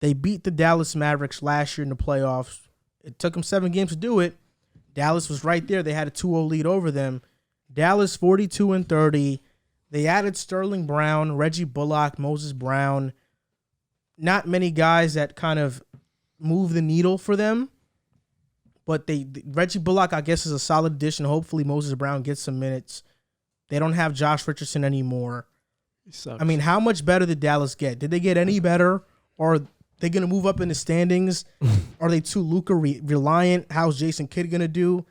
They beat the Dallas Mavericks last year in the playoffs. It took them 7 games to do it. Dallas was right there. They had a 2-0 lead over them. Dallas 42-30. They added Sterling Brown, Reggie Bullock, Moses Brown. Not many guys that kind of move the needle for them. But Reggie Bullock, I guess, is a solid addition. Hopefully Moses Brown gets some minutes. They don't have Josh Richardson anymore. He sucks. I mean, how much better did Dallas get? Did they get any better? Or are they going to move up in the standings? Are they too Luka reliant? How's Jason Kidd going to do?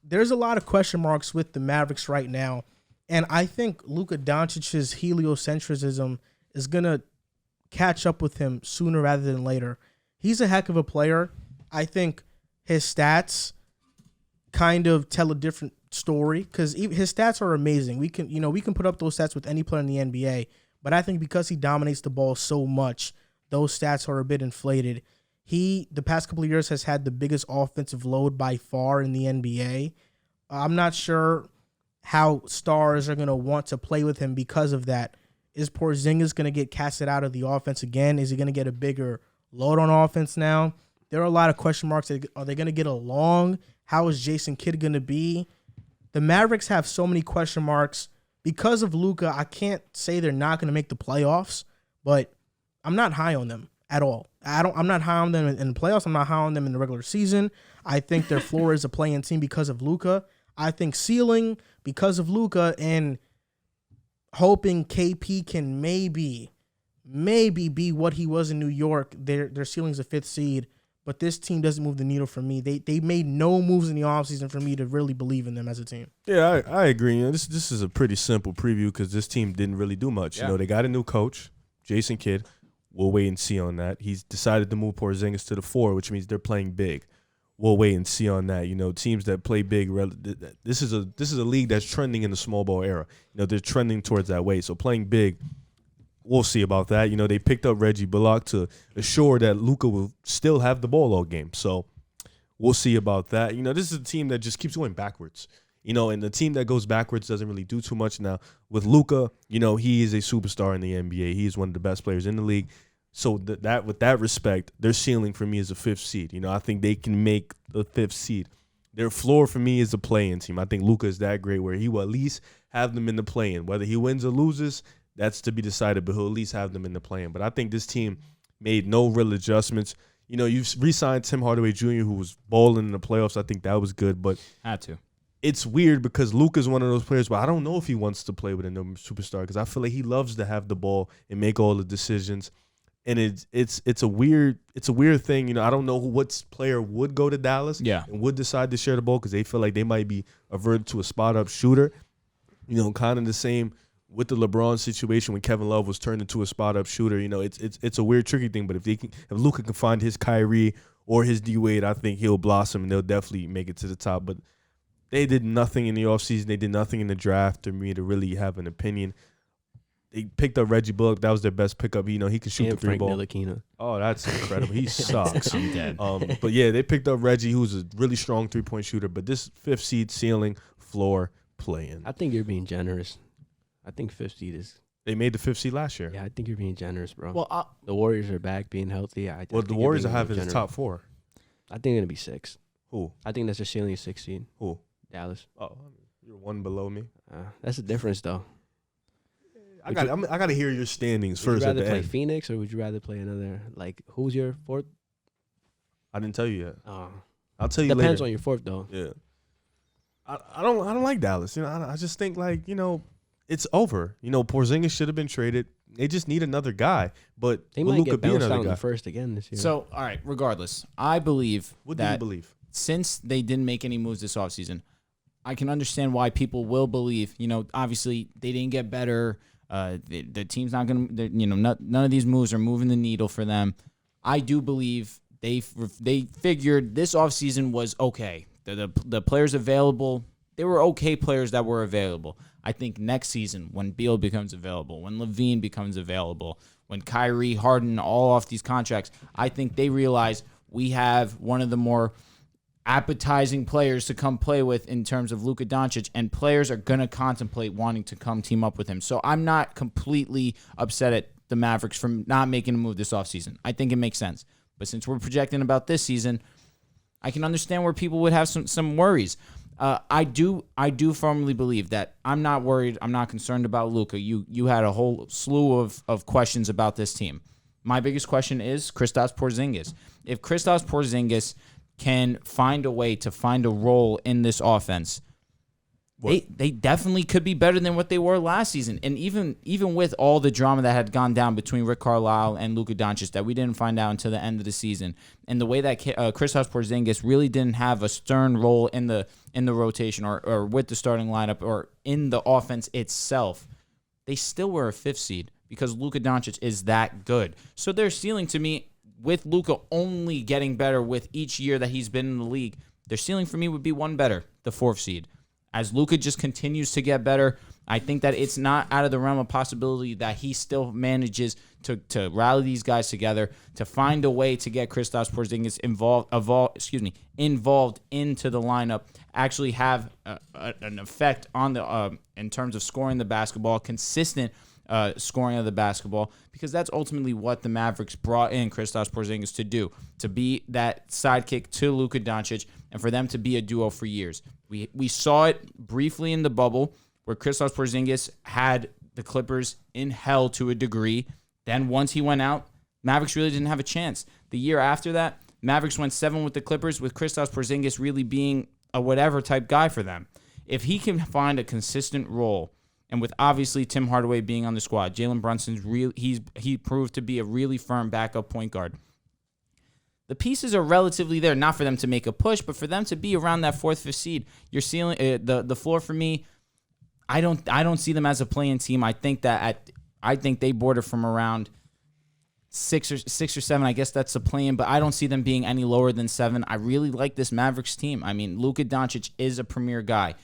There's a lot of question marks with the Mavericks right now. And I think Luka Doncic's heliocentrism is going to catch up with him sooner rather than later. He's a heck of a player. I think his stats kind of tell a different story because his stats are amazing. We can put up those stats with any player in the NBA, but I think because he dominates the ball so much, those stats are a bit inflated. He, the past couple of years, has had the biggest offensive load by far in the NBA. I'm not sure how stars are going to want to play with him because of that. Is Porzingis going to get casted out of the offense again? Is he going to get a bigger load on offense now? There are a lot of question marks. Are they going to get along? How is Jason Kidd going to be? The Mavericks have so many question marks. Because of Luka, I can't say they're not going to make the playoffs, but I'm not high on them at all. I'm not high on them in the playoffs. I'm not high on them in the regular season. I think their floor is a play-in team because of Luka. I think ceiling because of Luka and hoping KP can maybe be what he was in New York. Their ceiling's a 5th seed. But this team doesn't move the needle for me. They made no moves in the offseason for me to really believe in them as a team. Yeah, I agree. You know, this is a pretty simple preview because this team didn't really do much. Yeah. You know, they got a new coach, Jason Kidd. We'll wait and see on that. He's decided to move Porzingis to the 4, which means they're playing big. We'll wait and see on that. You know, teams that play big, this is a league that's trending in the small ball era. You know, they're trending towards that way. So playing big, we'll see about that. You know, they picked up Reggie Bullock to assure that Luka will still have the ball all game. So we'll see about that. You know, this is a team that just keeps going backwards. You know, and the team that goes backwards doesn't really do too much. Now, with Luka, you know, he is a superstar in the NBA. He is one of the best players in the league. So that with that respect, their ceiling for me is a 5th seed. You know, I think they can make the 5th seed. Their floor for me is a play-in team. I think Luka is that great where he will at least have them in the play-in. Whether he wins or loses, that's to be decided, but he'll at least have them in the play-in. But I think this team made no real adjustments. You know, you've re-signed Tim Hardaway Jr., who was balling in the playoffs. I think that was good, but had to. It's weird because Luka's one of those players, but I don't know if he wants to play with a number superstar because I feel like he loves to have the ball and make all the decisions. And it's a weird thing. You know, I don't know what player would go to Dallas and would decide to share the ball because they feel like they might be averted to a spot-up shooter. You know, kind of the same with the LeBron situation when Kevin Love was turned into a spot-up shooter. You know, it's a weird, tricky thing. But if Luka can find his Kyrie or his D-Wade, I think he'll blossom and they'll definitely make it to the top. But they did nothing in the offseason. They did nothing in the draft for me to really have an opinion. They picked up Reggie Bullock. That was their best pickup. You know, he can shoot the 3 ball. Ntilikina. Oh, that's incredible. He sucks. I'm dead. But, yeah, they picked up Reggie, who's a really strong 3-point shooter. But this 5th seed, ceiling, floor, play-in. I think you're being generous. I think 5th seed is. They made the 5th seed last year. Yeah, I think you're being generous, bro. Well, the Warriors are back being healthy. The Warriors are having the top 4. I think they're going to be 6. Who? I think that's their ceiling is 6 seed. Who? Dallas. Oh, you're one below me. That's the difference, though. I got to hear your standings first. Would you rather at the play end. Phoenix or would you rather play another? Like, who's your 4th? I didn't tell you yet. Oh, I'll tell you later. depends on your 4th, though. Yeah. I don't like Dallas. You know, I just think like, you know, it's over. You know, Porzingis should have been traded. They just need another guy. But They might get bounced out in the first again this year. So, all right, regardless, I believe What do you believe? Since they didn't make any moves this offseason, I can understand why people will believe, you know, obviously they didn't get better. The team's not going to, you know, none of these moves are moving the needle for them. I do believe they figured this offseason was okay. The players available, they were okay players that were available. I think next season when Beal becomes available, when Levine becomes available, when Kyrie, Harden, all off these contracts, I think they realize we have one of the more appetizing players to come play with in terms of Luka Doncic, and players are going to contemplate wanting to come team up with him. So I'm not completely upset at the Mavericks from not making a move this offseason. I think it makes sense. But since we're projecting about this season, I can understand where people would have some worries. I do firmly believe that I'm not worried. I'm not concerned about Luka. You had a whole slew of questions about this team. My biggest question is Kristaps Porzingis. If Kristaps Porzingis can find a way to find a role in this offense, they definitely could be better than what they were last season. And even with all the drama that had gone down between Rick Carlisle and Luka Doncic that we didn't find out until the end of the season, and the way that Kristaps Porzingis really didn't have a stern role in the rotation or with the starting lineup or in the offense itself, they still were a 5th seed because Luka Doncic is that good. So their ceiling to me, with Luka only getting better with each year that he's been in the league, their ceiling for me would be one better, the 4th seed. As Luka just continues to get better, I think that it's not out of the realm of possibility that he still manages to rally these guys together, to find a way to get Kristaps Porzingis involved into the lineup, actually have an effect on the in terms of scoring the basketball, consistent scoring of the basketball, because that's ultimately what the Mavericks brought in Kristaps Porzingis to do, to be that sidekick to Luka Doncic and for them to be a duo for years. We saw it briefly in the bubble where Kristaps Porzingis had the Clippers in hell to a degree. Then once he went out, Mavericks really didn't have a chance. The year after that, Mavericks went 7 with the Clippers with Kristaps Porzingis really being a whatever type guy for them. If he can find a consistent role, and with obviously Tim Hardaway being on the squad, Jalen Brunson's he proved to be a really firm backup point guard. The pieces are relatively there, not for them to make a push, but for them to be around that 4th, 5th seed. Your ceiling, the floor for me, I don't see them as a play-in team. I think they border from around 6 or 7. I guess that's a play-in, but I don't see them being any lower than 7. I really like this Mavericks team. I mean, Luka Doncic is a premier guy,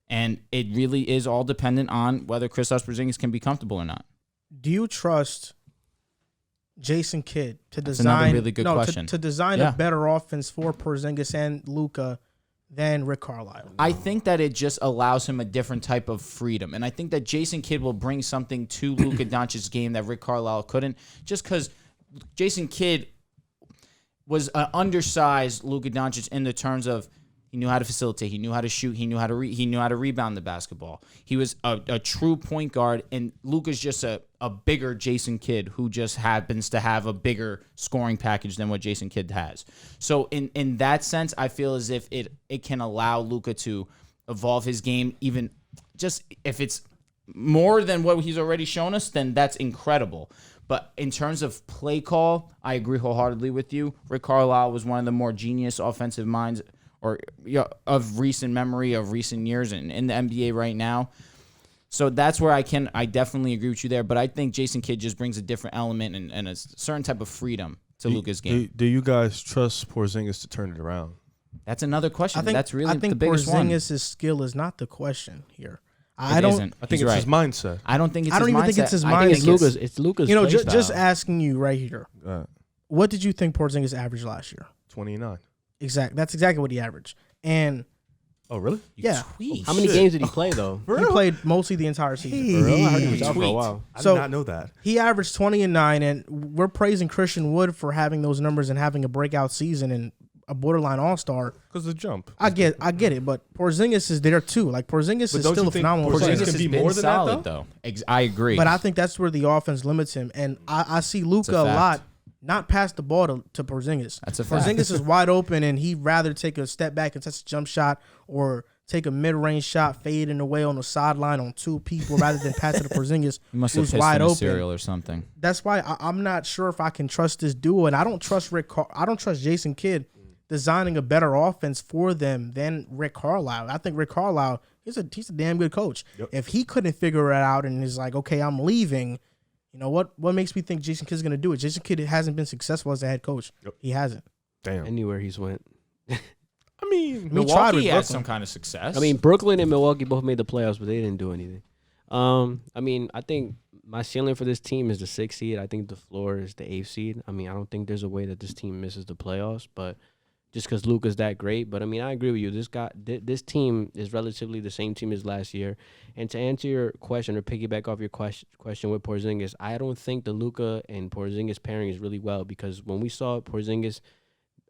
and it really is all dependent on whether Kristaps Porzingis can be comfortable or not. Do you trust Jason Kidd to design really good question. To design a better offense for Porzingis and Luka than Rick Carlisle? I think that it just allows him a different type of freedom, and I think that Jason Kidd will bring something to Luka Doncic's game that Rick Carlisle couldn't, just because Jason Kidd was an undersized Luka Doncic in the terms of he knew how to facilitate, he knew how to shoot, he knew how to rebound the basketball. He was a true point guard, and Luka's just a bigger Jason Kidd who just happens to have a bigger scoring package than what Jason Kidd has. So in that sense, I feel as if it can allow Luka to evolve his game, even just if it's more than what he's already shown us, then that's incredible. But in terms of play call, I agree wholeheartedly with you. Rick Carlisle was one of the more genius offensive minds of recent memory, of recent years, and in the NBA right now. So that's where I definitely agree with you there. But I think Jason Kidd just brings a different element and a certain type of freedom to Luka's game. Do you guys trust Porzingis to turn it around? That's another question. I think the biggest one. Porzingis' skill is not the question here. I think it's his mindset. I don't think it's his mindset. I don't even think it's his mindset. It's Luka's You know, play just style. asking you right here. What did you think Porzingis averaged last year? 29. Exactly. That's exactly what he averaged. And oh, really? Yeah. How many games did he play, though? he played mostly the entire season. For real? I heard he was out for a while. I did not know that. He averaged 20 and 9, and we're praising Christian Wood for having those numbers and having a breakout season and a borderline all-star. Because the jump. I get it, but Porzingis is there too. Like Porzingis is still a phenomenal player. Porzingis can be more than solid, that, though. I agree. But I think that's where the offense limits him, and I see Luka a lot not pass the ball to Porzingis. That's a fact. Porzingis is wide open, and he'd rather take a step back and touch a jump shot or take a mid-range shot, fading away on the sideline on 2 people rather than pass it to Porzingis, who's wide open. Cereal or something. That's why I'm not sure if I can trust this duo, and I don't trust Jason Kidd designing a better offense for them than Rick Carlisle. I think Rick Carlisle, he's a damn good coach. Yep. If he couldn't figure it out and is like, okay, I'm leaving. You know what makes me think Jason Kidd's going to do it? Jason Kidd hasn't been successful as a head coach. Yep. He hasn't. Damn. Anywhere he's went. I mean, Milwaukee had some kind of success. I mean, Brooklyn and Milwaukee both made the playoffs, but they didn't do anything. I mean, I think my ceiling for this team is the 6th seed. I think the floor is the 8th seed. I mean, I don't think there's a way that this team misses the playoffs, but just because Luka's that great. But I mean, I agree with you. This team is relatively the same team as last year. And to answer your question or piggyback off your question with Porzingis, I don't think the Luka and Porzingis pairing is really well, because when we saw Porzingis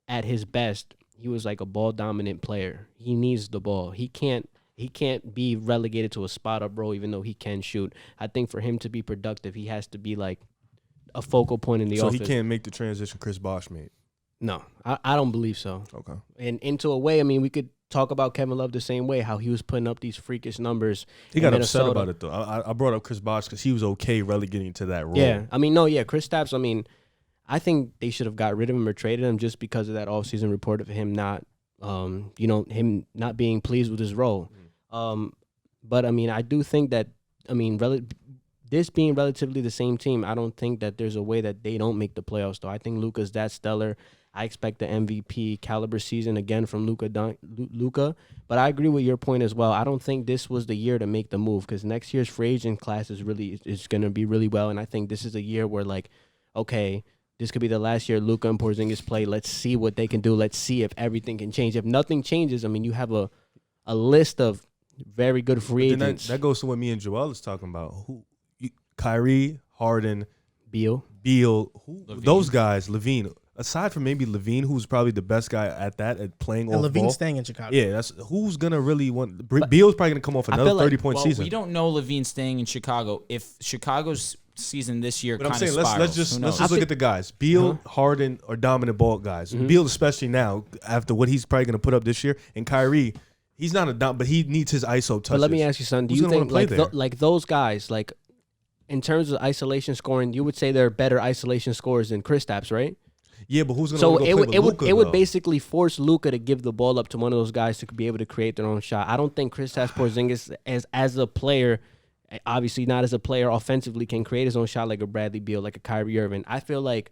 at his best, he was like a ball dominant player. He needs the ball. He can't be relegated to a spot up role, even though he can shoot. I think for him to be productive, he has to be like a focal point in the offense. So he can't make the transition Chris Bosh made. No, I don't believe so. Okay. And into a way, I mean, we could talk about Kevin Love the same way, how he was putting up these freakish numbers. He got upset about it, though. I brought up Chris Bosh because he was okay relegating to that role. Yeah. I mean, Kristaps, I mean, I think they should have got rid of him or traded him just because of that offseason report of him not, him not being pleased with his role. But, I mean, I do think that, I mean, this being relatively the same team, I don't think that there's a way that they don't make the playoffs, though. I think Luka's that stellar. I expect the MVP caliber season again from Luka. But I agree with your point as well. I don't think this was the year to make the move, because next year's free agent class is going to be really well. And I think this is a year where, like, okay, this could be the last year Luka and Porzingis play. Let's see what they can do. Let's see if everything can change. If nothing changes, I mean, you have a list of very good free agents. That goes to what me and Joel is talking about. Kyrie, Harden, Beal, those guys, Levine. Aside from maybe Levine, who's probably the best guy at playing off ball. Levine's staying in Chicago. Yeah, that's who's gonna really want. Beal's probably gonna come off another 30-point season. We don't know Levine staying in Chicago. If Chicago's season this year kind of spirals, let's just look at the guys. Beal, Harden are dominant ball guys. Beal, especially now after what he's probably gonna put up this year, and Kyrie. He's not but he needs his ISO touches. But let me ask you something. Do you think like those guys, like in terms of isolation scoring, you would say they're better isolation scorers than Kristaps, right? Yeah, but who's going to go play with Luka? It would basically force Luka to give the ball up to one of those guys to be able to create their own shot. I don't think Kristaps Porzingis as a player, obviously not as a player offensively, can create his own shot like a Bradley Beal, like a Kyrie Irving. I feel like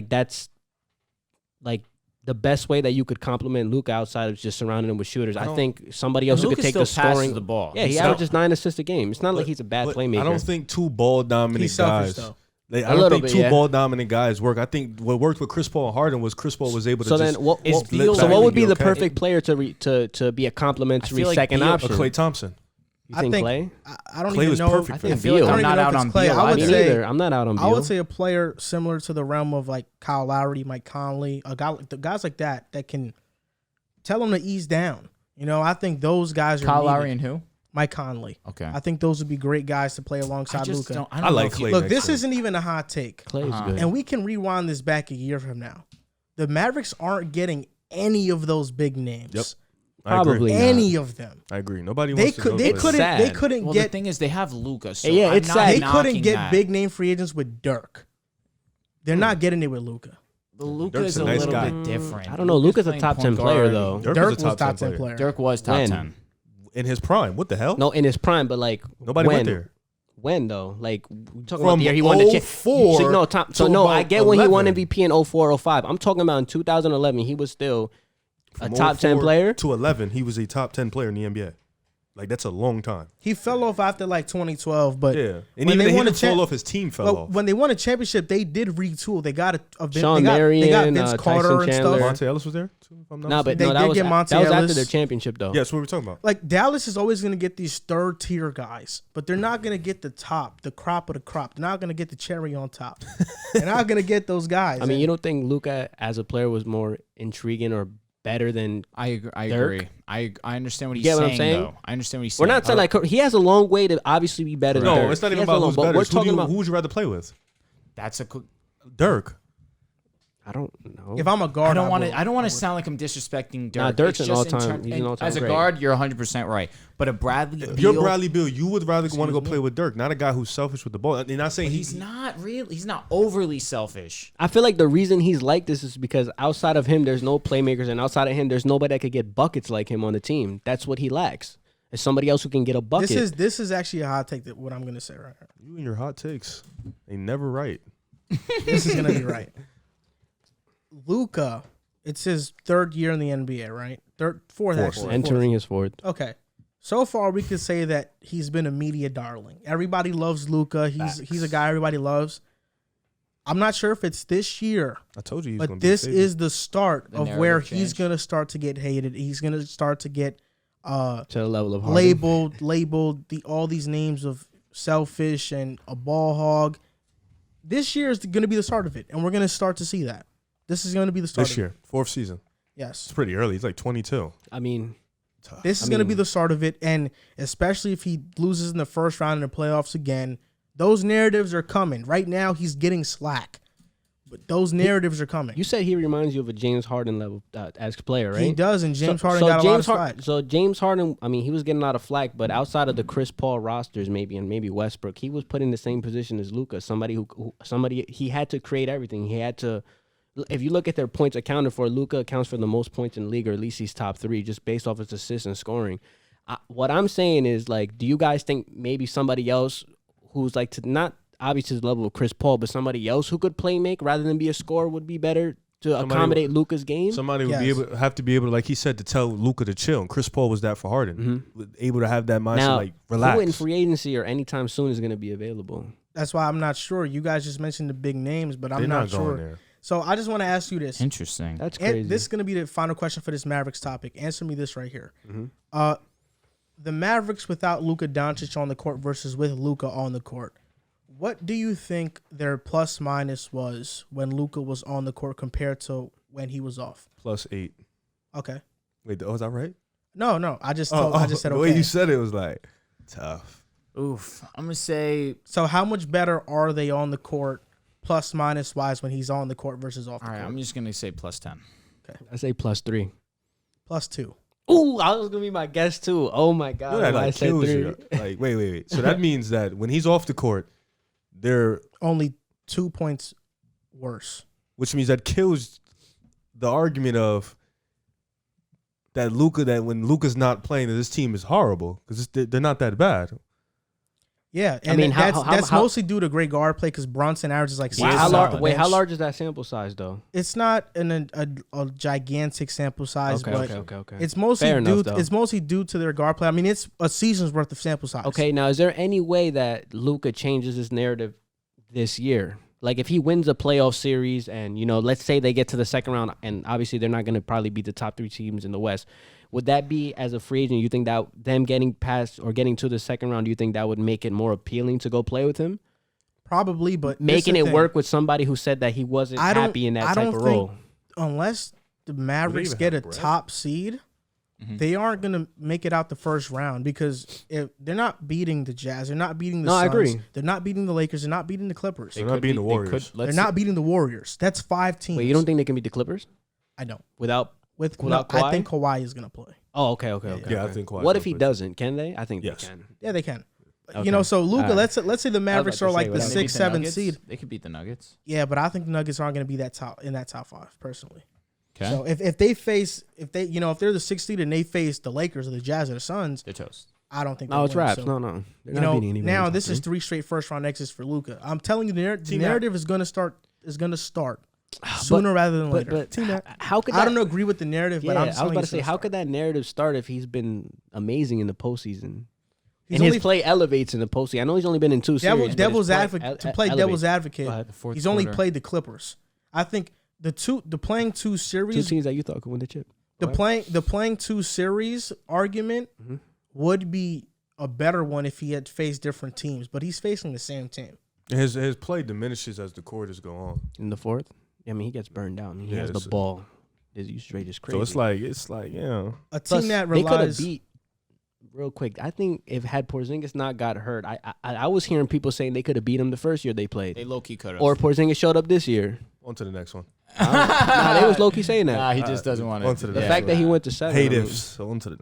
that's like the best way that you could complement Luka outside of just surrounding him with shooters. I think somebody else who could take the scoring. The ball. Yeah, he averages 9 assists a game. It's not like he's a bad playmaker. I don't think two ball dominant guys. Though. I don't think two ball dominant guys work. I think what worked with Chris Paul and Harden was Chris Paul was able to. What would be the perfect player to be a complimentary second option? Klay Thompson. You think Klay? I don't Klay even was know. perfect. I feel like I'm not out on Klay. I'm not out on Beal. I would say a player similar to the realm of like Kyle Lowry, Mike Conley, the guys like that can tell him to ease down. You know, I think those guys are Kyle Lowry and who? Mike Conley. Okay. I think those would be great guys to play alongside Luka. I like Klay. Look, this isn't even a hot take. Clay's good. And we can rewind this back a year from now. The Mavericks aren't getting any of those big names. Yep. Probably any of them. I agree. Nobody They wants to. They couldn't Well, get. the thing is, they have Luka. So yeah, it's sad. They couldn't get big name free agents with Dirk. They're not getting it with Luka. But Luka Dirk's is a a nice little guy. bit different. I don't know. Luka's a top 10 player though. Dirk was top 10 player. Dirk was top 10 in his prime. What the hell? No, in his prime, but like nobody went there. When though? Like we're talking From about the year he won the championship. I get when he won MVP in 04, 05. I'm talking about in 2011. He was still a top 10 player. To 11, he was a top 10 player in the NBA. Like that's a long time. He fell off after like 2012, but yeah, and even he didn't fall off. His team fell off. When they won a championship, they did retool. They got Sean Marion, they got Vince Carter and stuff. Monte Ellis was there too. If I'm not that was after their championship though. Yeah, that's what we're talking about. Like Dallas is always going to get these third tier guys, but they're not going to get the crop of the crop. They're not going to get the cherry on top. They're not going to get those guys. I mean, you don't think Luka as a player was more intriguing or better than I agree. I understand what he's saying. What I'm saying? Though. I understand what he's saying. We're not saying like he has a long way to obviously be better than Dirk. No, it's not even about who's better. Who would you rather play with? That's Dirk. I don't know. If I'm a guard, I don't want to sound like I'm disrespecting Dirk. Nah, Dirk's an all-time. He's an all-time as a guard, you're 100% right. But a Bradley Beal, if you're Bradley Beal, you would rather want to go play with Dirk, not a guy who's selfish with the ball. You're not saying he's not really. He's not overly selfish. I feel like the reason he's like this is because outside of him, there's no playmakers, and outside of him, there's nobody that could get buckets like him on the team. That's what he lacks. There's somebody else who can get a bucket. This is actually a hot take. That what I'm going to say right here. You and your hot takes, they never right. This is going to be right. Luka, it's his third year in the NBA, right? Fourth actually. Entering his fourth. Okay. So far, we could say that he's been a media darling. Everybody loves Luka. He's a guy everybody loves. I'm not sure if it's this year, I told you, but this is the start The of where narrative he's change. going to start to get hated. He's going to start to get To the level of Harden. labeled all these names of selfish and a ball hog. This year is going to be the start of it, and we're going to start to see that. This is going to be the start this of year, it. 4th season. Yes. It's pretty early. He's like 22. I mean, This is going to be the start of it, and especially if he loses in the first round in the playoffs again, those narratives are coming. Right now, he's getting slack, but those narratives are coming. you said he reminds you of a James Harden level as player, right? He does, and James Harden got a lot of slack. So James Harden, I mean, he was getting a lot of flack, but outside of the Chris Paul rosters, maybe Westbrook, he was put in the same position as Luka. Somebody he had to create everything. He had to. If you look at their points accounted for, Luka accounts for the most points in the league, or at least he's top 3, just based off his assists and scoring. What I'm saying is, like, do you guys think maybe somebody else who's like to not obviously to the level of Chris Paul, but somebody else who could play make rather than be a scorer would be better to accommodate Luka's game? Somebody would have to be able, like he said, to tell Luka to chill. And Chris Paul was that for Harden. Able to have that mindset, Now, like, relax. who in free agency or anytime soon is going to be available? That's why I'm not sure. You guys just mentioned the big names, but I'm They're not not going sure. there. So I just want to ask you this. Interesting. That's And crazy. this is going to be the final question for this Mavericks topic. Answer me this right here. Mm-hmm. The Mavericks without Luka Doncic on the court versus with Luka on the court. What do you think their plus minus was when Luka was on the court compared to when he was off? +8. Okay. Wait, was that right? No. I just said The okay. way you said it was like tough. Oof. I'm going to say, So how much better are they on the court plus minus wise when he's on the court versus off the all right, court? I'm just going to say +10. I say +3. +2. Ooh, I was gonna be my guess too. Oh my god, You know that, I like, said kills 3. you. Like, wait. So that means that when he's off the court, Only 2 points worse. which means that kills the argument of that when Luka's not playing, that this team is horrible because they're not that bad. Yeah, and I mean, that's how mostly due to great guard play because Brunson averages like 6 How off large? the Wait, how bench. large is that sample size though? It's not a gigantic sample size, but Okay. it's mostly Fair due. enough, though. It's mostly due to their guard play. I mean, it's a season's worth of sample size. Okay, now is there any way that Luka changes his narrative this year? Like if he wins a playoff series and, let's say they get to the second round and obviously they're not going to probably beat the top 3 teams in the West. Would that be, as a free agent, you think that them getting past or getting to the second round, do you think that would make it more appealing to go play with him? Probably, but Making this it the thing. work with somebody who said that he wasn't I don't- happy in that I type don't of think- role. Unless the Mavericks even get a have Brett? top seed, they aren't going to make it out the first round because if they're not beating the Jazz, they're not beating the No, I Suns, agree. they're not beating the Lakers, they're not beating the Clippers. They're not beating the Warriors. They're not beating the Warriors. That's 5 teams. Wait, you don't think they can beat the Clippers I don't. without? Without I Kawhi? think Kawhi is going to play. Oh, okay. Yeah, I think Kawhi's What if gonna he play. doesn't? Can they? I think Yes. they can. Yeah, they can. Okay. So Luka, All right. let's say the Mavericks to are say, like the without- Can they beat 6th, the 7th Nuggets? seed. They could beat the Nuggets. Yeah, but I think the Nuggets aren't going to be that top in that top 5 personally. Okay. So if they're the 6th seed and they face the Lakers or the Jazz or the Suns, They're toast. I don't think. No, they it's win. raps. So, No. They're not beating anybody in now the this top is 3. 3 straight first round exits for Luka. I'm telling you, the narrative is going to start sooner rather than later. But T-Mac, how could that, I don't agree with the narrative, but Yeah, I'm just I was telling about you to say, it's how gonna could start. that narrative start if he's been amazing in the postseason? He's And only- his play elevates in the postseason. I know he's only been in 2 series. but his devil's play advocate to play elevates. devil's advocate? Go ahead. The fourth He's only quarter. played the Clippers. I think the playing 2 2 series, teams that you thought could win the chip. the Go ahead. playing 2 series argument would be a better one if he had faced different teams, but he's facing the same team. His play diminishes as the quarters go on. In the 4th, I mean, he gets burned down. He Yeah, has the it's- ball. His usage rate is crazy. So it's like A Plus, team that they could have relies. beat. Real quick, I think if had Porzingis not got hurt, I was hearing people saying they could have beat him the first year they played, They low-key could have. or Porzingis showed up this year. on to the next one. Nah, they was low key saying that. Nah, he just doesn't want on to. to the The next fact that he went to 7. Hate I mean, ifs. So on to the